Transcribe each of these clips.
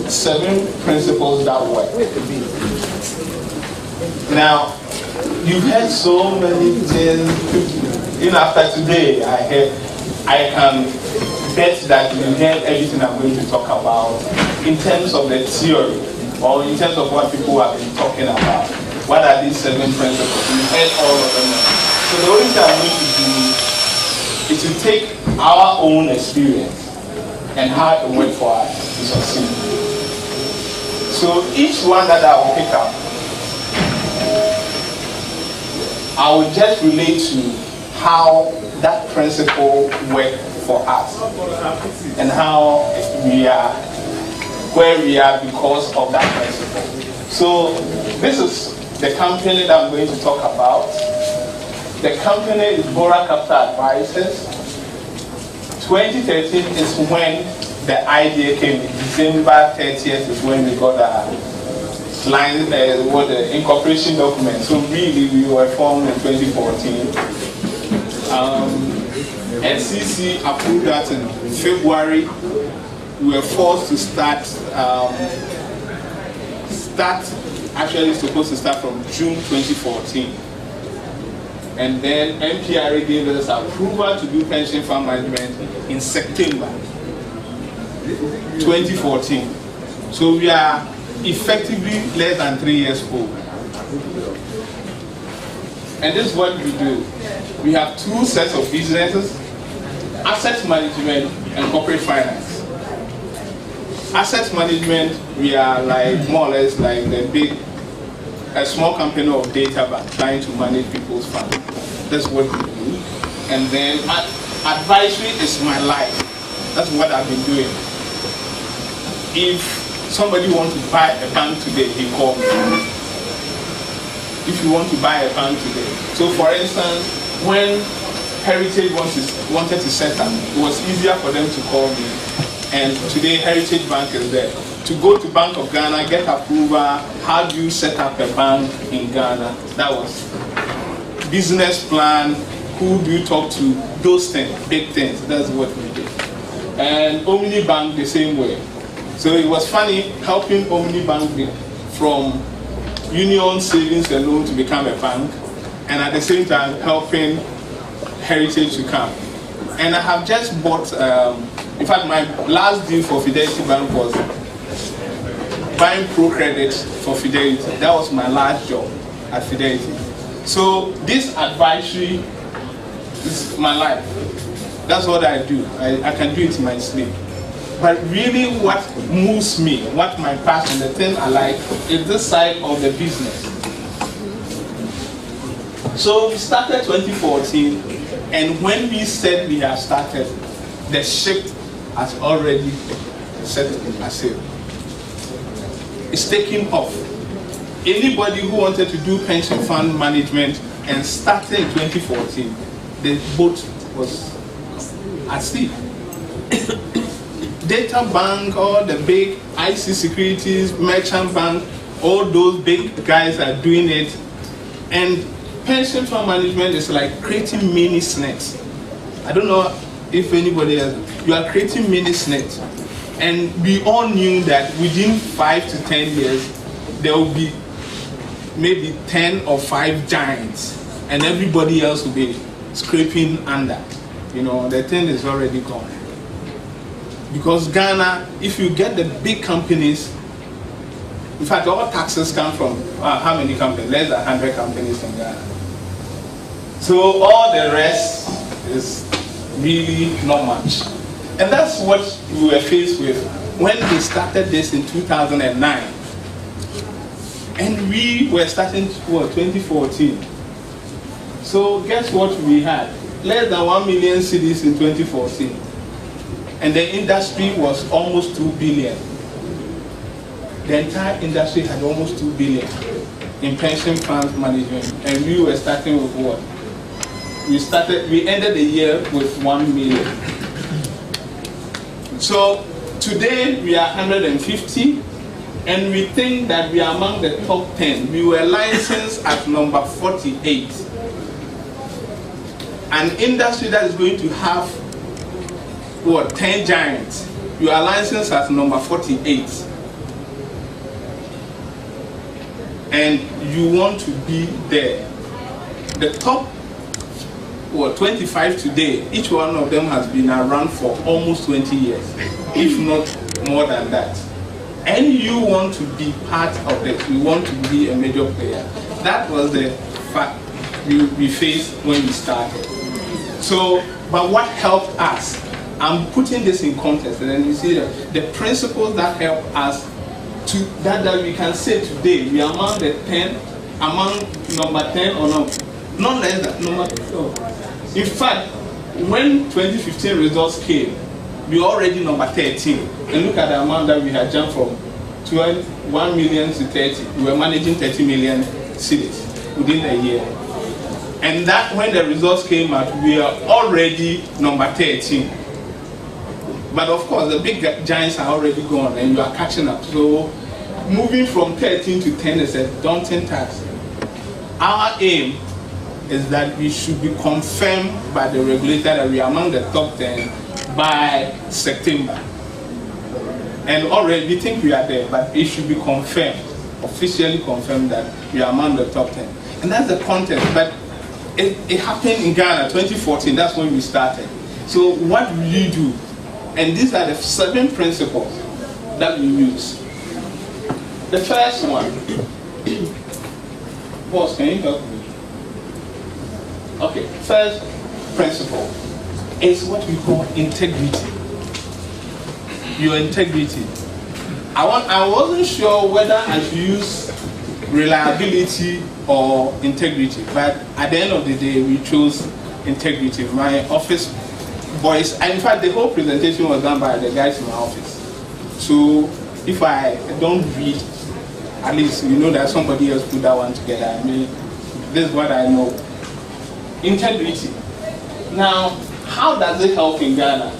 7 principles that work. Now, you've heard so many things. After today, I can bet that you heard everything I'm going to talk about in terms of the theory or in terms of what people have been talking about. What are these 7 principles? You heard all of them. So the only thing I'm going to do is to take our own experience and how it worked for us to succeed. So each one that I will pick up, I will just relate to how that principle worked for us and how we are where we are because of that principle. So this is the company that I'm going to talk about. The company is Bora Capital Advisors. 2013 is when the idea came. December 30th is when we got the incorporation document. So really we were formed in 2014. NCC approved that in February. We were forced to start actually supposed to start from June 2014. And then MPRA gave us approval to do pension fund management in September 2014. So we are effectively less than 3 years old. And this is what we do. We have 2 sets of businesses: asset management and corporate finance. Asset management, we are like more or less like a small company of data bank trying to manage people's funds. That's what we do. And then advisory is my life. That's what I've been doing. If somebody wants to buy a bank today, he calls me. If you want to buy a bank today. So for instance, when Heritage wanted to set up, it was easier for them to call me. And today Heritage Bank is there. To go to Bank of Ghana, get approval, how do you set up a bank in Ghana? That was business plan, who do you talk to, those things, big things. That's what we did. And Omni Bank the same way. So it was funny helping Omni Bank from Union Savings and Loan to become a bank, and at the same time helping Heritage to come. And I have just bought, in fact my last deal for Fidelity Bank was buying Pro Credit for Fidelity. That was my last job at Fidelity. So this advisory is my life. That's what I do. I can do it in my sleep. But really what moves me, what my passion, the thing I like, is this side of the business. So we started 2014, and when we said we have started, the ship has already set a sail. It's taking off. Anybody who wanted to do pension fund management and started in 2014, the boat was at sea. Data bank, all the big IC Securities, Merchant Bank, all those big guys are doing it. And pension fund management is like creating mini snakes. I don't know if anybody else, you are creating mini snakes. And we all knew that within 5 to 10 years, there will be maybe 10 or 5 giants, and everybody else will be scraping under. You know, the thing is already gone. Because Ghana, if you get the big companies, in fact, all taxes come from how many companies? Less than 100 companies in Ghana. So all the rest is really not much. And that's what we were faced with when we started this in 2009. And we were starting, 2014. So guess what we had? Less than 1 million cedis in 2014. And the industry was almost 2 billion. The entire industry had almost 2 billion in pension funds management. And we were starting with what? We ended the year with 1 million. So today we are 150, and we think that we are among the top 10. We were licensed at number 48. An industry that is going to have, 10 giants. You are licensed at number 48. and you want to be there. The top 25 today, each one of them has been around for almost 20 years, if not more than that. And you want to be part of this, you want to be a major player. That was the fact we faced when we started. So, but what helped us, I'm putting this in context, and then you see that the principles that help us to that we can say today we are among the 10, among number 10 or not less than number 12. In fact, when 2015 results came, we were already number 13. And look at the amount that we had jumped from 1 million to 30. We were managing 30 million cities within a year. And that when the results came out, we are already number 13. But of course, the big giants are already gone and you are catching up. So moving from 13 to 10 is a daunting task. Our aim is that we should be confirmed by the regulator that we are among the top 10 by September. And already we think we are there, but it should be confirmed, officially confirmed that we are among the top 10. And that's the context. But it happened in Ghana, 2014, that's when we started. So what will you do? And these are the 7 principles that we use. The first one, boss, can you help me? Okay, first principle is what we call integrity. Your integrity. I wasn't sure whether I should use reliability or integrity, but at the end of the day, we chose integrity. My office boys, and in fact, the whole presentation was done by the guys in my office. So if I don't read, at least you know that somebody else put that one together. I mean, this is what I know. Integrity. Now, how does it help in Ghana?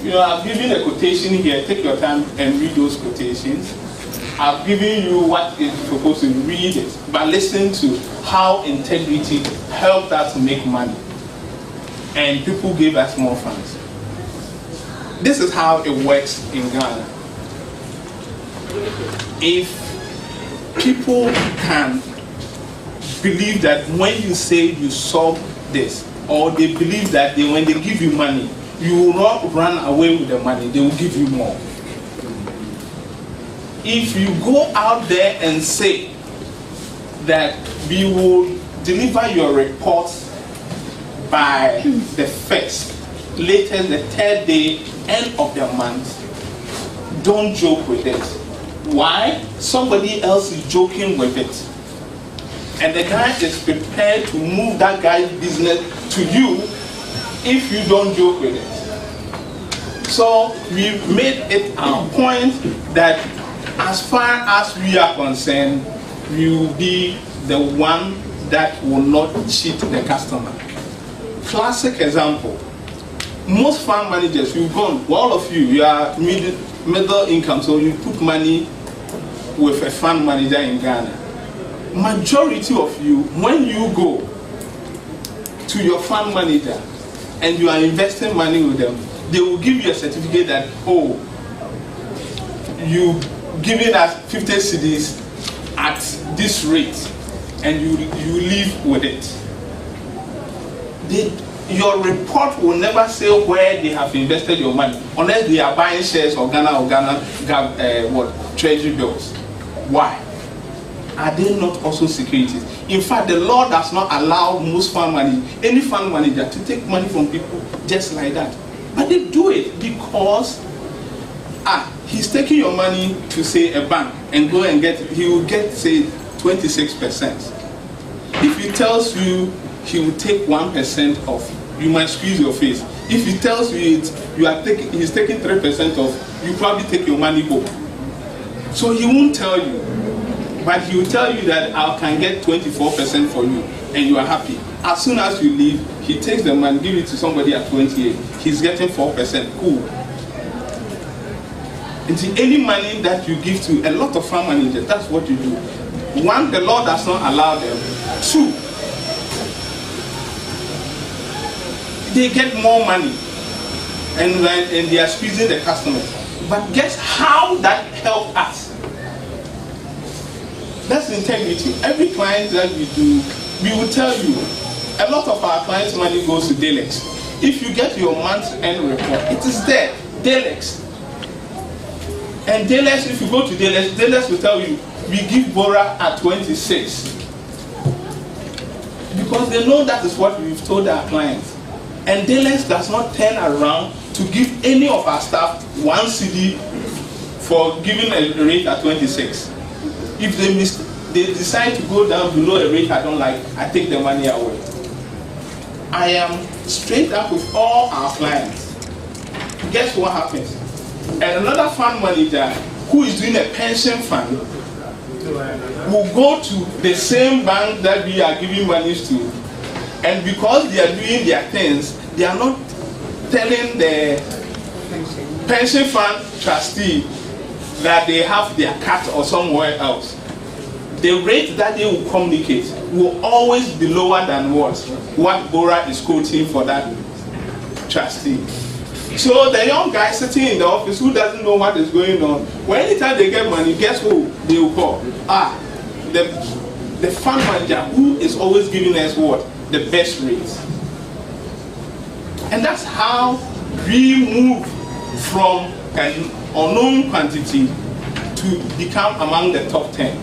You know, I've given a quotation here. Take your time and read those quotations. I've given you what is supposed to read it, but listen to how integrity helped us make money. And people gave us more funds. This is how it works in Ghana. If people can believe that when you say you solve this, or they believe that when they give you money, you will not run away with the money, they will give you more. If you go out there and say that we will deliver your reports by the 1st, latest the 3rd day, end of the month, don't joke with it. Why? Somebody else is joking with it. And the guy is prepared to move that guy's business to you if you don't joke with it. So we made it our point that as far as we are concerned, we will be the one that will not cheat the customer. Classic example. Most fund managers, you've gone, all of you, you are middle income, so you put money with a fund manager in Ghana. Majority of you, when you go to your fund manager and you are investing money with them, they will give you a certificate that, oh, you giving us 50 cedis at this rate, and you live with it. Your report will never say where they have invested your money, unless they are buying shares of Ghana treasury bills. Why? Are they not also securities? In fact, the law does not allow most fund managers, any fund manager, to take money from people just like that. But they do it because he's taking your money to say a bank and go and he will get say 26%. If he tells you he will take 1% off, you might squeeze your face. If he tells you he's taking 3% off, you probably take your money home. So he won't tell you, but he will tell you that I can get 24% for you, and you are happy. As soon as you leave, he takes the money, give it to somebody at 28. He's getting 4%. Cool. And any money that you give to a lot of fund managers, that's what you do. One, the law does not allow them. Two, they get more money, and they are squeezing the customers. But guess how that helped us? That's integrity. Every client that we do, we will tell you, a lot of our clients' money goes to Delex. If you get your month-end report, it is there, Delex. And Delex, if you go to Delex, Delex will tell you, we give Bora at 26. Because they know that is what we've told our clients. And Delex does not turn around to give any of our staff 1 CD for giving a rate at 26. If they decide to go down below a rate I don't like, I take the money away. I am straight up with all our clients. Guess what happens? And another fund manager who is doing a pension fund will go to the same bank that we are giving monies to, and because they are doing their things, they are not telling the pension fund trustee that they have their cut or somewhere else. The rate that they will communicate will always be lower than what Bora is quoting for that trustee. So the young guy sitting in the office who doesn't know what is going on, when anytime they get money, guess who they will call? The fund manager who is always giving us what? The best rates. And that's how we move from an unknown quantity to become among the top 10.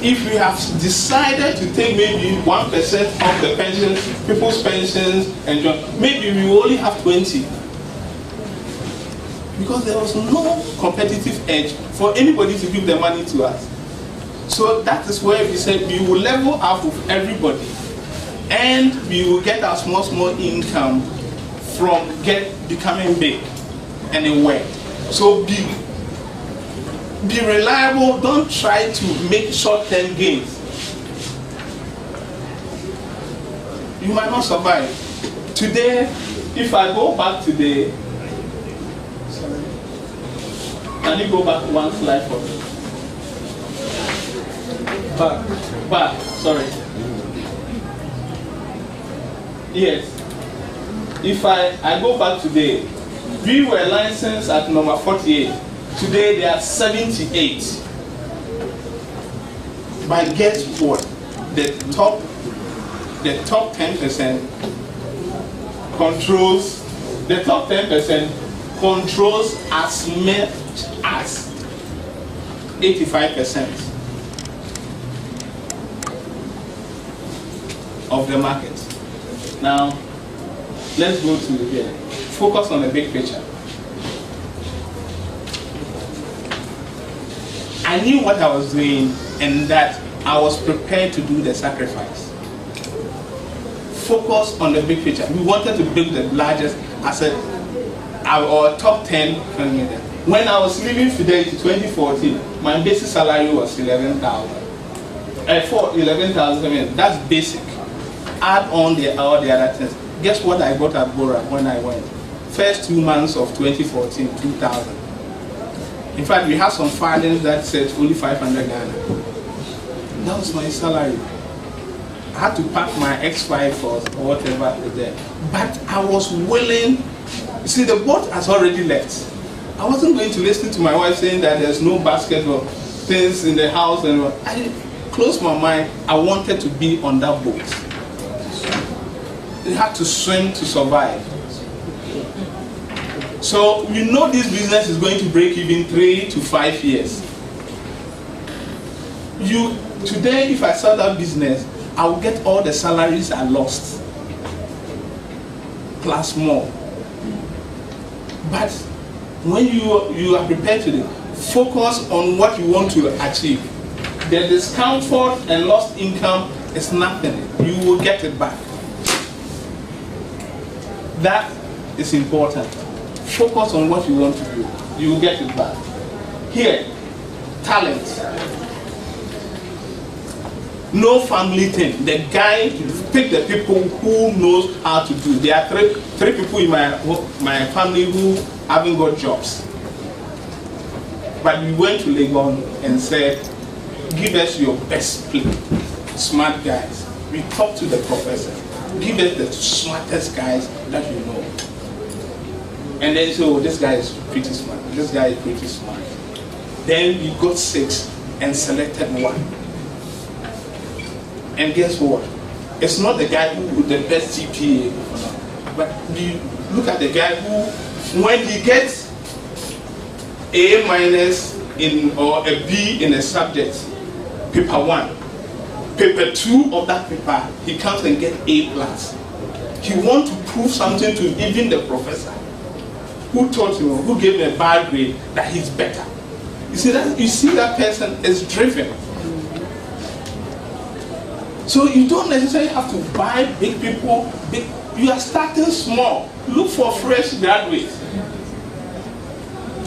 If we have decided to take maybe 1% of the pensions, people's pensions, and maybe we only have 20. Because there was no competitive edge for anybody to give the money to us. So that is where we said we will level up with everybody, and we will get our small income from becoming big and it work. So be reliable, don't try to make short-term gains. You might not survive. Today, if I go back today, can you go back one slide for me? Back, sorry. Yes. If I go back today, we were licensed at number 48. Today they are 78. But guess what? The top 10% controls as much as 85% of the market. Now let's go to here. Focus on the big picture. I knew what I was doing and that I was prepared to do the sacrifice. Focus on the big picture. We wanted to build the largest asset, our top 10 million. When I was leaving Fidelity 2014, my basic salary was 11,000. For 11,000, that's basic. Add on all the other things. Guess what I got at Bora when I went? First 2 months of 2014, 2,000. In fact, we had some filings that said only 500 Ghana. That was my salary. I had to pack my X5 or whatever was there. But I was willing. You see, the boat has already left. I wasn't going to listen to my wife saying that there's no basket or things in the house. And I closed my mind. I wanted to be on that boat. You had to swim to survive. So we know this business is going to break even 3 to 5 years. Today, if I start that business, I will get all the salaries I lost, plus more. But when you are prepared to focus on what you want to achieve, the discomfort and lost income is nothing. You will get it back. That is important. Focus on what you want to do. You will get it back. Here, talent. No family thing. The guy, pick the people who knows how to do. There are three people in my family who haven't got jobs. But we went to Legon and said, give us your best people, smart guys. We talked to the professor. Give us the smartest guys that you know. And then so this guy is pretty smart. This guy is pretty smart. Then we got 6, and selected one. And guess what? It's not the guy who with the best GPA, but you look at the guy who, when he gets A minus in or a B in a subject, paper 1, paper 2 of that paper, he comes and get A plus. He wants to prove something to even the professor who taught him, who gave him a bad grade, that he's better. You see that person is driven. So you don't necessarily have to buy big people. You are starting small. Look for fresh graduates.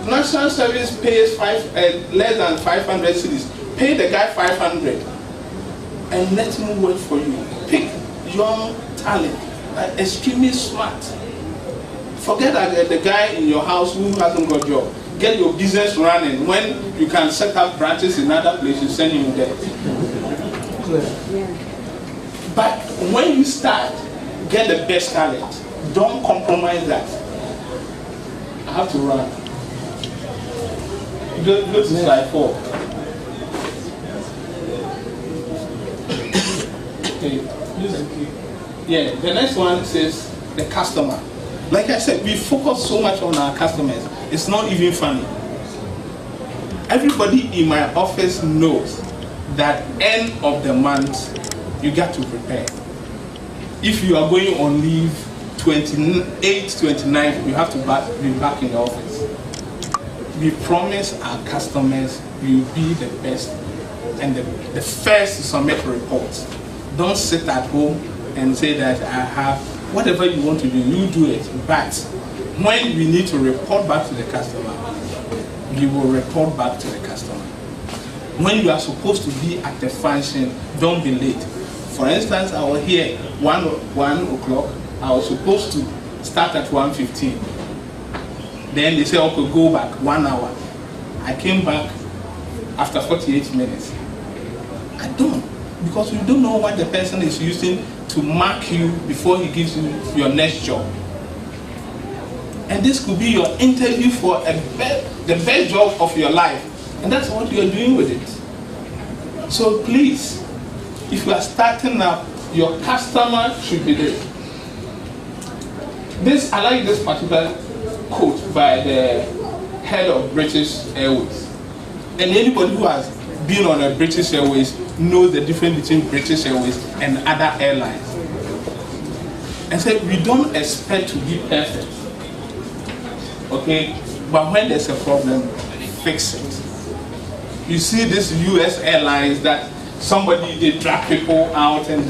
National Service pays less than 500 cedis. Pay the guy 500 and let him work for you. Pick young talent, extremely smart. Forget that the guy in your house who hasn't got a job. Get your business running. When you can set up branches in other places, send him there. But when you start, get the best talent. Don't compromise that. I have to run. Go to slide 4. Okay. Yeah, the next one says the customer. Like I said, we focus so much on our customers. It's not even funny. Everybody in my office knows that end of the month, you got to prepare. If you are going on leave 28th, 29th, you have to be back in the office. We promise our customers we will be the best and the first to submit reports. Don't sit at home and say that I have whatever you want to do, you do it. But when we need to report back to the customer, you will report back to the customer. When you are supposed to be at the function, don't be late. For instance, I was here 1 o'clock. I was supposed to start at 1:15. Then they said, okay, go back 1 hour. I came back after 48 minutes. I don't, because we don't know what the person is using to mark you before he gives you your next job. And this could be your interview for the best job of your life. And that's what you're doing with it. So please, if you are starting up, your customer should be there. I like this particular quote by the head of British Airways. And anybody who has been on a British Airways knows the difference between British Airways and other airlines. And said, we don't expect to be perfect. Okay? But when there's a problem, fix it. You see these US airlines that they drag people out and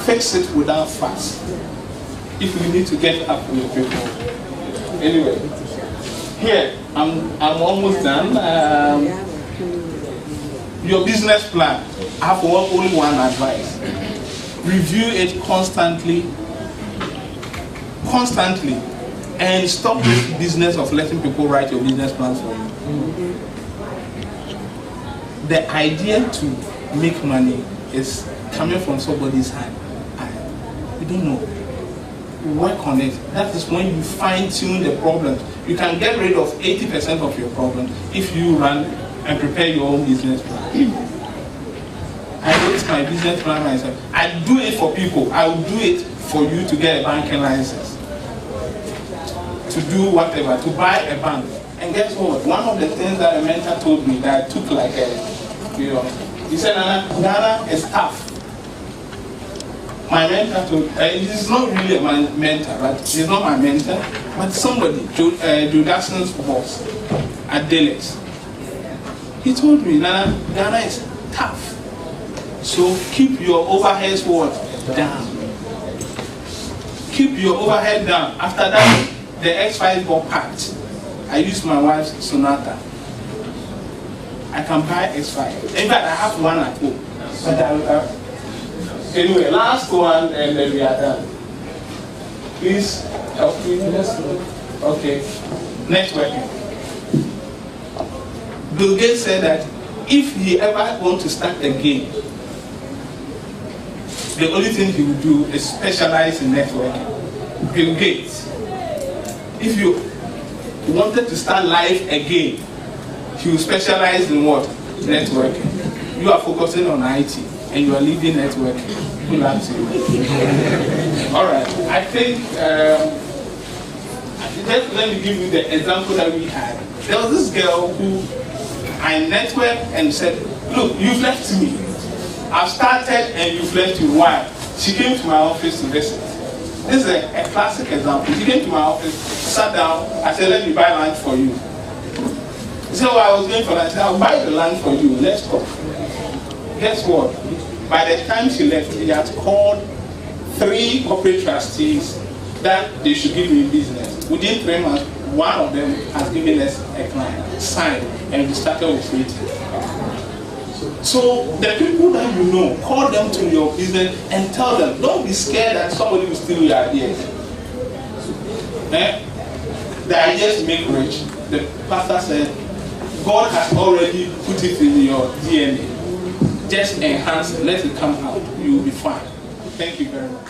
fix it without fuss. If we need to get up with people. Anyway, here, I'm almost done. Your business plan. I have only one advice. Review it constantly, and stop this business of letting people write your business plans for you. The idea to make money is coming from somebody's hand. You don't know. Work on it. That is when you fine-tune the problem. You can get rid of 80% of your problem if you run and prepare your own business plan. I wrote my business plan myself. I do it for people. I will do it for you to get a banking license, to do whatever, to buy a bank. And guess what? One of the things that a mentor told me that I took like he said, Nana is tough. My mentor told, he's not really my mentor, but he's not my mentor, but somebody, Joe Jackson's boss at Delis. He told me, Nana is tough. So keep your overheads down. Keep your overhead down. After that, the X5 got packed. I used my wife's Sonata. I can buy X5. In fact, I have one at home. But anyway, last one, and then we are done. Please help me. Okay. Networking. Bill Gates said that if he ever wants to start a game, the only thing he will do is specialize in networking. Bill Gates. If you wanted to start life again, he will specialize in what? networking. You are focusing on IT and you are leaving networking. Good luck to you. All right. I think, just let me give you the example that we had. There was this girl who I networked and said, look, you've left me. I've started and you've left me. Why? She came to my office to visit. This is a classic example. She came to my office, sat down, I said, let me buy lunch for you. She said, well, I was going for lunch. I said, I'll buy the lunch for you. Let's talk. Guess what? By the time she left, he had called 3 corporate trustees that they should give me business. Within 3 months, one of them has given us a client, signed, and we started operating. So the people that you know, call them to your business and tell them, don't be scared that somebody will steal your ideas. The ideas make rich. The pastor said, God has already put it in your DNA. Just enhance it, let it come out. You will be fine. Thank you very much.